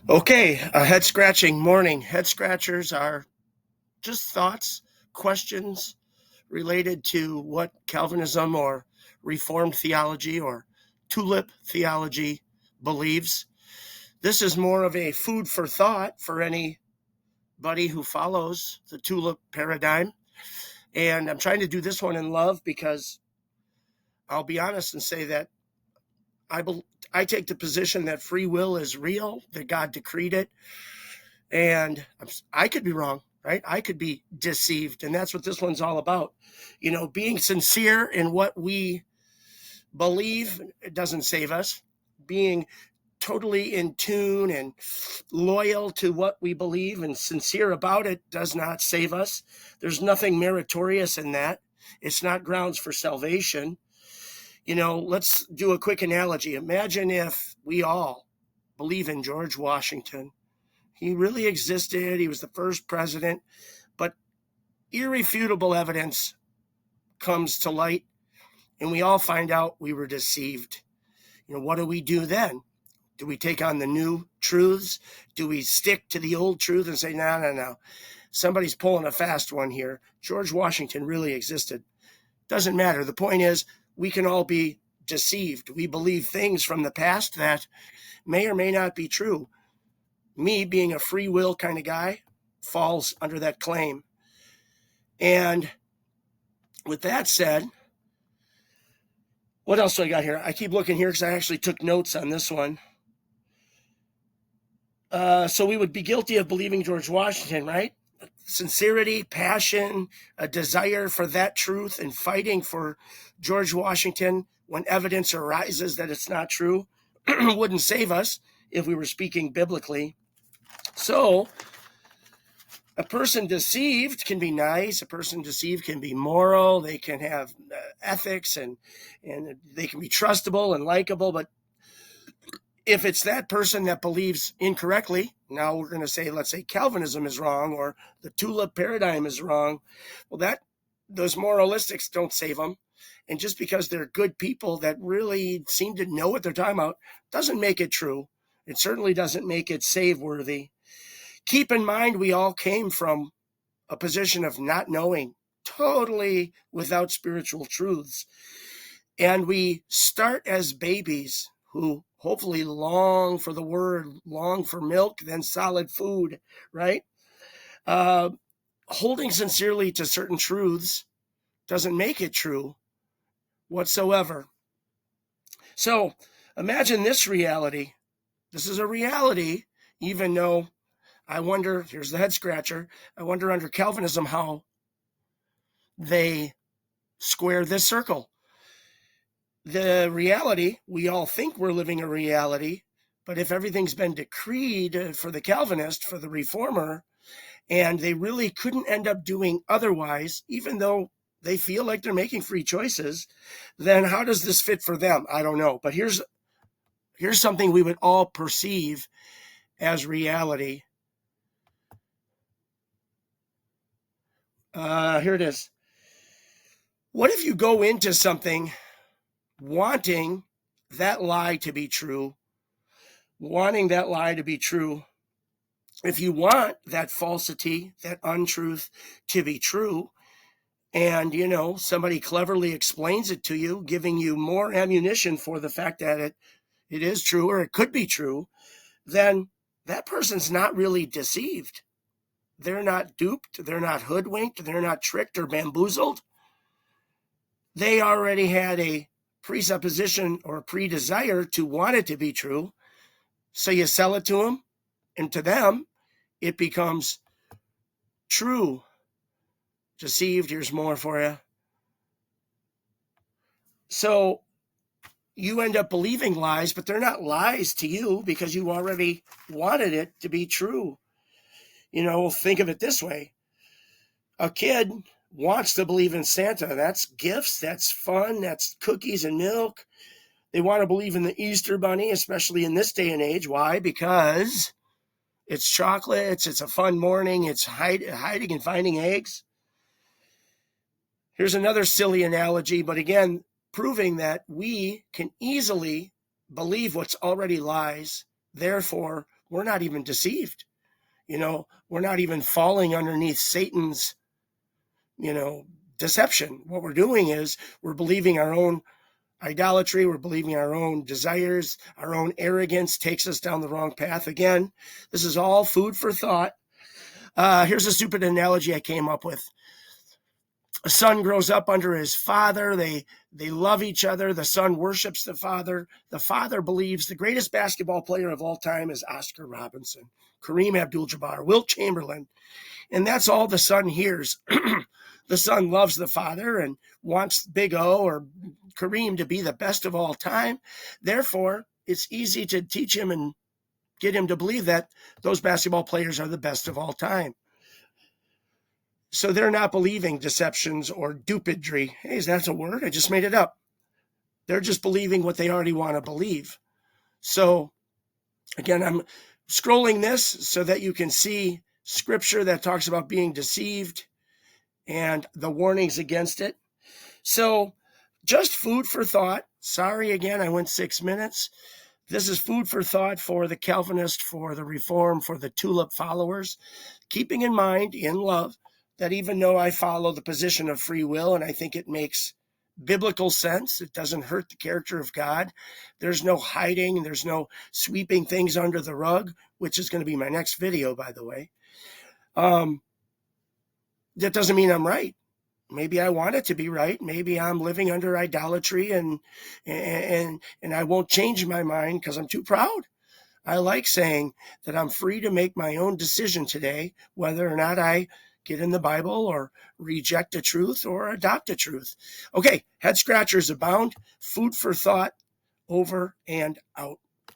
Okay, a head scratching morning. Head scratchers are just thoughts, questions related to what Calvinism or Reformed theology or tulip theology believes. This is more of a food for thought for anybody who follows the tulip paradigm. And I'm trying to do this one in love because I'll be honest and say that I, I take the position that free will is real, that God decreed it, and I could be wrong, right? I could be deceived, and that's what this one's all about. Being sincere in what we believe, it doesn't save us. Being totally in tune and loyal to what we believe and sincere about it does not save us. There's nothing meritorious in that. It's not grounds for salvation. Let's do a quick analogy. Imagine if we all believe in George Washington. He really existed. He was the first president, but irrefutable evidence comes to light, and we all find out we were deceived. What do we do then? Do we take on the new truths? Do we stick to the old truth and say, no, no, no, somebody's pulling a fast one here. George Washington really existed. Doesn't matter. The point is, we can all be deceived. We believe things from the past that may or may not be true. Me, being a free will kind of guy, falls under that claim. And with that said, what else do I got here? I keep looking here because I actually took notes on this one. So we would be guilty of believing George Washington, right? Sincerity, passion, a desire for that truth, and fighting for George Washington when evidence arises that it's not true wouldn't save us if we were speaking biblically. So a person deceived can be nice. A person deceived can be moral. They can have ethics, and they can be trustable and likable. But if it's that person that believes incorrectly, now we're going to say, let's say Calvinism is wrong or the tulip paradigm is wrong. Well, those moralistics don't save them. And just because they're good people that really seem to know what they're talking about doesn't make it true. It certainly doesn't make it save-worthy. Keep in mind, we all came from a position of not knowing, totally without spiritual truths. And we start as babies who hopefully long for the word, long for milk, then solid food, right? Holding sincerely to certain truths doesn't make it true whatsoever. So imagine this reality. This is a reality, even though I wonder, here's the head scratcher, I wonder under Calvinism how they square this circle. The reality, we all think we're living a reality, but if everything's been decreed for the Calvinist, for the reformer, and they really couldn't end up doing otherwise, even though they feel like they're making free choices, then how does this fit for them? I don't know. But here's something we would all perceive as reality. Here it is. What if you go into something wanting that lie to be true, if you want that falsity, that untruth to be true, and somebody cleverly explains it to you, giving you more ammunition for the fact that it is true or it could be true, then that person's not really deceived. They're not duped, they're not hoodwinked, they're not tricked or bamboozled. They already had a presupposition or pre-desire to want it to be true. So you sell it to them, and to them, it becomes true. Deceived, here's more for you. So you end up believing lies, but they're not lies to you because you already wanted it to be true. Think of it this way. A kid wants to believe in Santa. That's gifts, that's fun, that's cookies and milk. They want to believe in the Easter Bunny, especially in this day and age. Why? Because it's chocolates, it's a fun morning, it's hiding and finding eggs. Here's another silly analogy, but again, proving that we can easily believe what's already lies, therefore we're not even deceived. We're not even falling underneath Satan's, deception. What we're doing is we're believing our own idolatry. We're believing our own desires. Our own arrogance takes us down the wrong path. Again, this is all food for thought. Here's a stupid analogy I came up with. A son grows up under his father. They love each other. The son worships the father. The father believes the greatest basketball player of all time is Oscar Robinson, Kareem Abdul-Jabbar, Wilt Chamberlain. And that's all the son hears. The son loves the father and wants Big O or Kareem to be the best of all time. Therefore, it's easy to teach him and get him to believe that those basketball players are the best of all time. So they're not believing deceptions or dupidry. Hey, that's a word? I just made it up. They're just believing what they already want to believe. So again, I'm scrolling this so that you can see scripture that talks about being deceived and the warnings against it. So just food for thought. Sorry, again, I went 6 minutes. This is food for thought for the Calvinist, for the Reform, for the tulip followers, keeping in mind, in love, that even though I follow the position of free will and I think it makes biblical sense, it doesn't hurt the character of God, there's no hiding, there's no sweeping things under the rug, which is going to be my next video, by the way. That doesn't mean I'm right. Maybe I want it to be right. Maybe I'm living under idolatry and I won't change my mind because I'm too proud. I like saying that I'm free to make my own decision today, whether or not I get in the Bible or reject a truth or adopt a truth. Okay, head scratchers abound. Food for thought. Over and out.